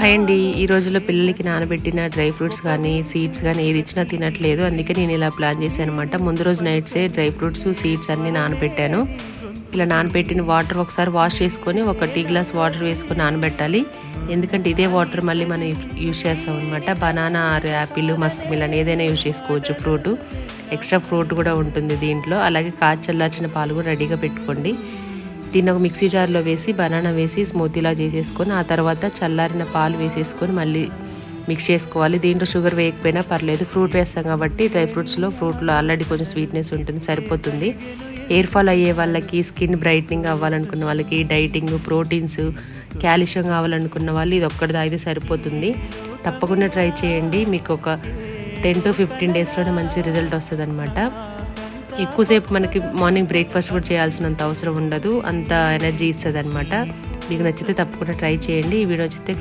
Hi అండి. ఈ రోజుల్లో పిల్లలకి నానబెట్టిన డ్రై ఫ్రూట్స్ కానీ సీడ్స్ కానీ ఏది ఇచ్చినా తినట్లేదు. అందుకే నేను ఇలా ప్లాన్ చేశాను అనమాట. ముందు రోజు నైట్సే డ్రై ఫ్రూట్స్ సీడ్స్ అన్నీ నానబెట్టాను. ఇలా నానబెట్టిన వాటర్ ఒకసారి వాష్ చేసుకొని ఒక టీ గ్లాస్ వాటర్ వేసుకొని నానబెట్టాలి. ఎందుకంటే ఇదే వాటర్ మళ్ళీ మనం యూజ్ చేస్తాం అనమాట. Banana or apple musk melon ఏదైనా యూజ్ చేసుకోవచ్చు. ఫ్రూట్ ఎక్స్ట్రా ఫ్రూట్ కూడా ఉంటుంది దీంట్లో. అలాగే కాచి చల్లార్చిన పాలు కూడా రెడీగా పెట్టుకోండి. దీన్ని ఒక మిక్సీ జార్లో వేసి బనానా వేసి స్మూతీలా చేసేసుకొని ఆ తర్వాత చల్లారిన పాలు వేసేసుకొని మళ్ళీ మిక్స్ చేసుకోవాలి. దీంట్లో షుగర్ వేయకపోయినా పర్లేదు, ఫ్రూట్ వేస్తాం కాబట్టి ఫ్రూట్లో ఆల్రెడీ కొంచెం స్వీట్నెస్ ఉంటుంది, సరిపోతుంది. హెయిర్ ఫాల్ అయ్యే వాళ్ళకి, స్కిన్ బ్రైట్నింగ్ అవ్వాలనుకున్న వాళ్ళకి, డైటింగ్, ప్రోటీన్స్, కాల్షియం కావాలనుకున్న వాళ్ళు ఇది ఒక్కటి తాగితే సరిపోతుంది. తప్పకుండా ట్రై చేయండి. మీకు ఒక 10 to 15 డేస్లోనే మంచి రిజల్ట్ వస్తుంది అనమాట. ఎక్కువసేపు మనకి మార్నింగ్ బ్రేక్ఫాస్ట్ కూడా చేయాల్సినంత అవసరం ఉండదు, అంత ఎనర్జీ ఇస్తుంది అనమాట. మీకు నచ్చితే తప్పకుండా ట్రై చేయండి. ఈ వీడియో నచ్చితే